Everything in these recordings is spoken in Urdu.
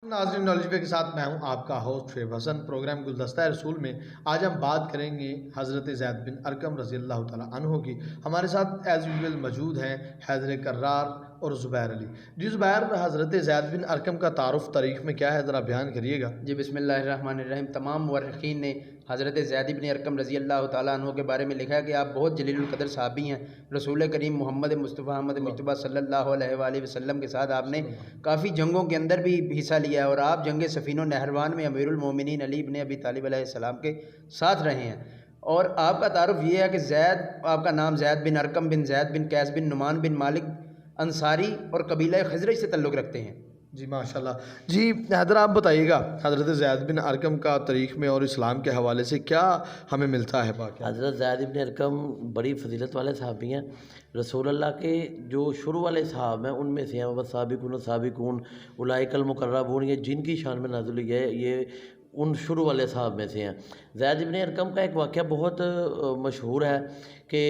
ناظرین، نالجوے کے ساتھ میں ہوں آپ کا ہوسٹ شعیب حسن۔ پروگرام گلدستہ رسول میں آج ہم بات کریں گے حضرت زید بن ارقم رضی اللہ تعالیٰ عنہ کی۔ ہمارے ساتھ ایز یوزول موجود ہیں حیدر کرار اور زبیر علی۔ جی زبیر، حضرت زید بن ارقم کا تعارف تاریخ میں کیا ہے، ذرا بیان کریے گا۔ جی بسم اللہ الرحمن الرحیم۔ تمام مورخین نے حضرت زید بن ارقم رضی اللہ تعالیٰ عنہ کے بارے میں لکھا ہے کہ آپ بہت جلیل القدر صحابی ہیں۔ رسول کریم محمد مصطفیٰ احمد مجتبیٰ صلی اللہ علیہ وآلہ وسلم کے ساتھ آپ نے کافی جنگوں کے اندر بھی حصہ لیا ہے، اور آپ جنگ سفین و نہروان میں امیر المومنین علی بن ابی طالب علیہ السلام کے ساتھ رہے ہیں۔ اور آپ کا تعارف یہ ہے کہ زید، آپ کا نام زید بن ارقم بن زید بن قیس بن نعمان بن مالک انصاری اور قبیلہ خزرج سے تعلق رکھتے ہیں۔ جی ماشاءاللہ۔ جی حیدر، آپ بتائیے گا حضرت زید بن ارقم کا تاریخ میں اور اسلام کے حوالے سے کیا ہمیں ملتا ہے واقعہ؟ حضرت زید بن ارقم بڑی فضیلت والے صحابی ہیں۔ رسول اللہ کے جو شروع والے صحاب ہیں ان میں سے ہیں والسابقون السابقون اولئک المقربون، یہ جن کی شان میں نازل ہوئی ہے، یہ ان شروع والے صحاب میں سے ہیں۔ زید بن ارقم کا ایک واقعہ بہت مشہور ہے کہ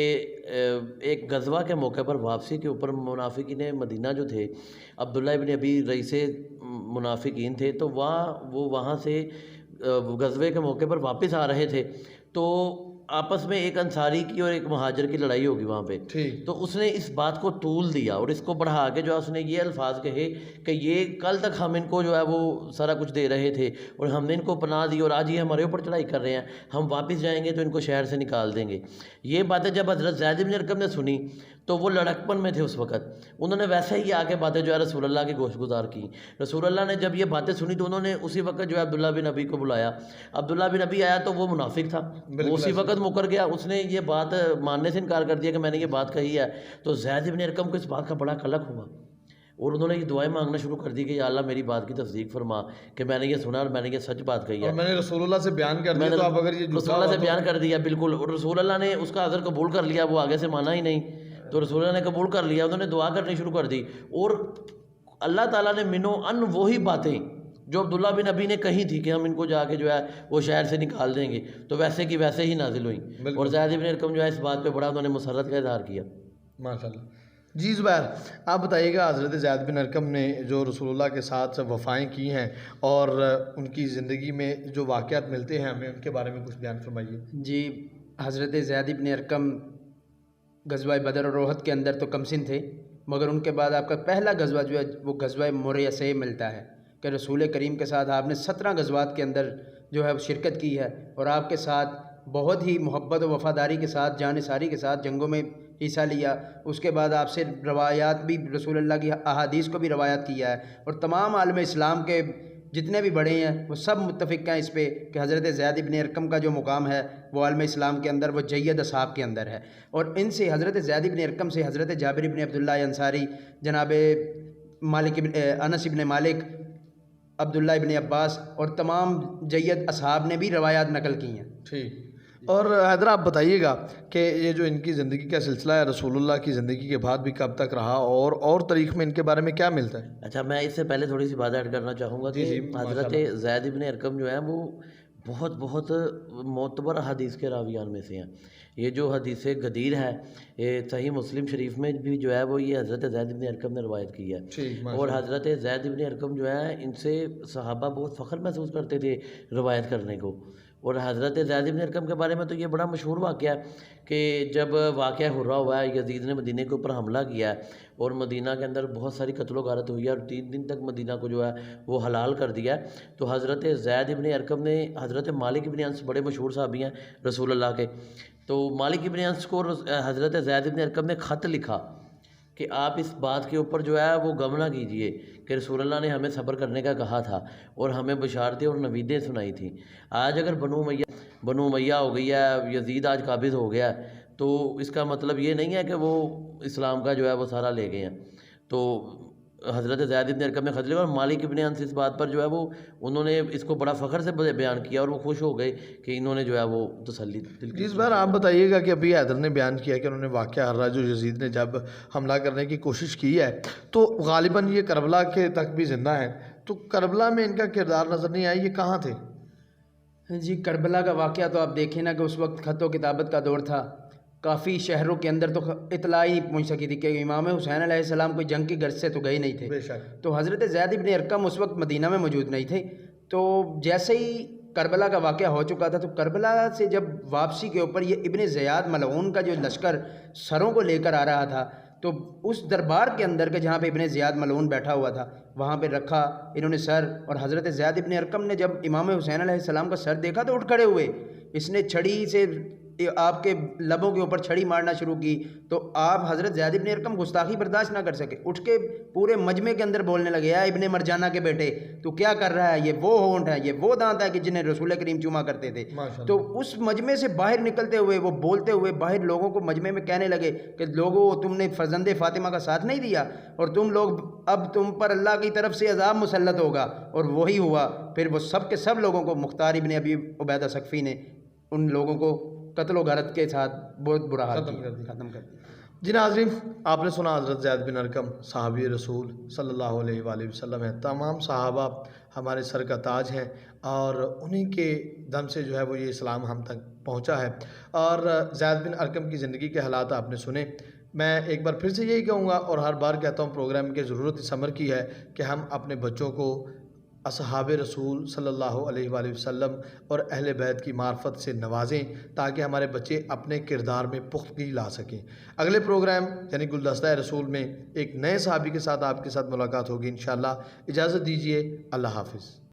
ایک غزوہ کے موقع پر واپسی کے اوپر منافقین مدینہ جو تھے، عبداللہ ابن ابی رئیس منافقین تھے، تو وہ وہاں سے غزوے کے موقع پر واپس آ رہے تھے، تو آپس میں ایک انصاری کی اور ایک مہاجر کی لڑائی ہوگی وہاں پہ۔ تو اس نے اس بات کو طول دیا اور اس کو بڑھا کے جو ہے اس نے یہ الفاظ کہے کہ یہ کل تک ہم ان کو جو ہے وہ سارا کچھ دے رہے تھے اور ہم نے ان کو پناہ دی، اور آج یہ ہمارے اوپر چڑھائی کر رہے ہیں، ہم واپس جائیں گے تو ان کو شہر سے نکال دیں گے۔ یہ باتیں جب حضرت زید بن ارقم نے سنی تو وہ لڑکپن میں تھے اس وقت، انہوں نے ویسے ہی آ کے باتیں جو ہے رسول اللہ کی گوش گزار کی۔ رسول اللہ نے جب یہ باتیں سنی تو انہوں نے اسی وقت جو ہے عبداللہ بن ابی کو بلایا۔ عبداللہ بن ابی آیا تو وہ منافق تھا، وہ اسی وقت مکر گیا، اس نے یہ بات ماننے سے انکار کر دیا کہ میں نے یہ بات کہی ہے۔ تو زید بن ارقم کو اس بات کا بڑا قلق ہوا اور انہوں نے یہ دعائیں مانگنا شروع کر دی کہ یا اللہ میری بات کی تصدیق فرما کہ میں نے یہ سنا اور میں نے یہ سچ بات کہی ہے، اور میں نے رسول اللہ سے بیان کر دیا، تو اب اگر یہ رسول اللہ سے بیان کر دیا بالکل، اور رسول اللہ نے اس کا عذر قبول کر لیا، وہ آگے سے مانا ہی نہیں، تو رسول اللہ نے قبول کر لیا، انہوں نے دعا کرنی شروع کر دی، اور اللہ تعالیٰ نے منو ان وہی باتیں جو عبداللہ بن ابی نے کہی تھی کہ ہم ان کو جا کے جو ہے وہ شہر سے نکال دیں گے، تو ویسے کی ویسے ہی نازل ہوئیں، اور زید بن ارقم جو ہے اس بات پہ بڑا انہوں نے مسرت کا اظہار کیا۔ ماشاءاللہ۔ جی زبیر، آپ بتائیے گا حضرت زید بن ارقم نے جو رسول اللہ کے ساتھ وفائیں کی ہیں اور ان کی زندگی میں جو واقعات ملتے ہیں ہمیں، ان کے بارے میں کچھ بیان فرمائیے۔ جی حضرت زید بن ارقم غزوہ بدر اور احد کے اندر تو کم سن تھے، مگر ان کے بعد آپ کا پہلا غزوہ جو ہے وہ غزوہ مریثہ ملتا ہے کہ رسول کریم کے ساتھ آپ نے 17 غزوات کے اندر جو ہے شرکت کی ہے، اور آپ کے ساتھ بہت ہی محبت و وفاداری کے ساتھ جان نثاری کے ساتھ جنگوں میں حصہ لیا۔ اس کے بعد آپ سے روایات بھی، رسول اللہ کی احادیث کو بھی روایت کیا ہے، اور تمام عالم اسلام کے جتنے بھی بڑے ہیں وہ سب متفق ہیں اس پہ کہ حضرت زید بن ارقم کا جو مقام ہے وہ عالم اسلام کے اندر وہ جید اصحاب کے اندر ہے۔ اور ان سے حضرت زید بن ارقم سے حضرت جابر بن عبداللہ انصاری، جناب انس بن مالک، عبداللہ ابن عباس اور تمام جید اصحاب نے بھی روایات نقل کی ہیں۔ ٹھیک۔ اور حیدر، آپ بتائیے گا کہ یہ جو ان کی زندگی کا سلسلہ ہے رسول اللہ کی زندگی کے بعد بھی کب تک رہا، اور تاریخ میں ان کے بارے میں کیا ملتا ہے؟ اچھا، میں اس سے پہلے تھوڑی سی بات ایڈ کرنا چاہوں گا کہ حضرت زید بن ارقم جو ہے وہ بہت معتبر حدیث کے راویان میں سے ہیں۔ یہ جو حدیث غدیر ہے، یہ صحیح مسلم شریف میں بھی جو ہے وہ یہ حضرت زید بن ارقم نے روایت کی ہے، اور حضرت زید بن ارقم جو ہے ان سے صحابہ بہت فخر محسوس کرتے تھے روایت کرنے کو۔ اور حضرت زید بن ارقم کے بارے میں تو یہ بڑا مشہور واقعہ ہے کہ جب واقعہ ہو رہا ہوا ہے، یزید نے مدینہ کے اوپر حملہ کیا ہے اور مدینہ کے اندر بہت ساری قتل و غارت ہوئی ہے، اور 3 دن تک مدینہ کو جو ہے وہ حلال کر دیا ہے، تو حضرت زید بن ارقم نے حضرت مالک بن انس، بڑے مشہور صحابی ہیں رسول اللہ کے، تو مالک بن انس کو حضرت زید بن ارقم نے خط لکھا کہ آپ اس بات کے اوپر جو ہے وہ غم نہ کیجئے کہ رسول اللہ نے ہمیں صبر کرنے کا کہا تھا اور ہمیں بشارتیں اور نویدیں سنائی تھیں۔ آج اگر بنو امیہ ہو گئی ہے، یزید آج قابض ہو گیا ہے، تو اس کا مطلب یہ نہیں ہے کہ وہ اسلام کا جو ہے وہ سارا لے گئے ہیں۔ تو حضرت زید بن ارقم نے خط لکھا، اور مالک ابن انس اس بات پر جو ہے وہ انہوں نے اس کو بڑا فخر سے بیان کیا، اور وہ خوش ہو گئے کہ انہوں نے جو ہے وہ تسلی دل۔ اس بار آپ بتائیے گا کہ ابھی حیدر نے بیان کیا کہ انہوں نے واقعہ ہر رہا جو یزید نے جب حملہ کرنے کی کوشش کی ہے، تو غالباً یہ کربلا کے تک بھی زندہ ہیں، تو کربلا میں ان کا کردار نظر نہیں آیا، یہ کہاں تھے؟ جی کربلا کا واقعہ تو آپ دیکھیں نا کہ اس وقت خط و کتابت کا دور تھا، کافی شہروں کے اندر تو اطلاع ہی نہیں پہنچ سکی تھی کہ امام حسین علیہ السلام کوئی جنگ کی غرض سے تو گئے نہیں تھے. بے شک. تو حضرت زید ابن ارقم اس وقت مدینہ میں موجود نہیں تھے. تو جیسے ہی کربلا کا واقعہ ہو چکا تھا تو کربلا سے جب واپسی کے اوپر یہ ابن زیاد ملعون کا جو لشکر سروں کو لے کر آ رہا تھا تو اس دربار کے اندر کے جہاں پہ ابن زیاد ملعون بیٹھا ہوا تھا وہاں پہ رکھا انہوں نے سر. اور حضرت زید ابن ارقم نے جب امام حسین علیہ السلام کا سر دیکھا تو اٹھ کھڑے ہوئے. اس نے چھڑی سے آپ کے لبوں کے اوپر چھڑی مارنا شروع کی تو آپ حضرت زید ابن ارقم گستاخی برداشت نہ کر سکے, اٹھ کے پورے مجمع کے اندر بولنے لگے, اے ابن مرجانہ کے بیٹے تو کیا کر رہا ہے, یہ وہ ہونٹ ہے, یہ وہ دانت ہے کہ جنہیں رسول کریم چوما کرتے تھے. تو اس مجمع سے باہر نکلتے ہوئے وہ بولتے ہوئے باہر لوگوں کو مجمع میں کہنے لگے کہ لوگوں تم نے فرزند فاطمہ کا ساتھ نہیں دیا اور تم لوگ اب تم پر اللہ کی طرف سے عذاب مسلط ہوگا. اور وہی ہوا. پھر وہ سب کے سب لوگوں کو مختار ابن ابی عبیدہ ثقفی نے ان لوگوں کو قتل و غارت کے ساتھ بہت برا حال ختم کر دیا. جی ناظرین, آپ نے سنا حضرت زید بن ارقم صحابی رسول صلی اللہ علیہ وآلہ وسلم ہیں. تمام صحابہ ہمارے سر کا تاج ہیں اور انہی کے دم سے جو ہے وہ یہ اسلام ہم تک پہنچا ہے. اور زید بن ارقم کی زندگی کے حالات آپ نے سنے. میں ایک بار پھر سے یہی کہوں گا اور ہر بار کہتا ہوں, پروگرام کی ضرورت اس امر کی ہے کہ ہم اپنے بچوں کو اصحاب رسول صلی اللہ علیہ وآلہ وسلم اور اہل بیت کی معرفت سے نوازیں تاکہ ہمارے بچے اپنے کردار میں پختگی لا سکیں. اگلے پروگرام یعنی گلدستہ رسول میں ایک نئے صحابی کے ساتھ آپ کے ساتھ ملاقات ہوگی انشاءاللہ. اجازت دیجیے, اللہ حافظ.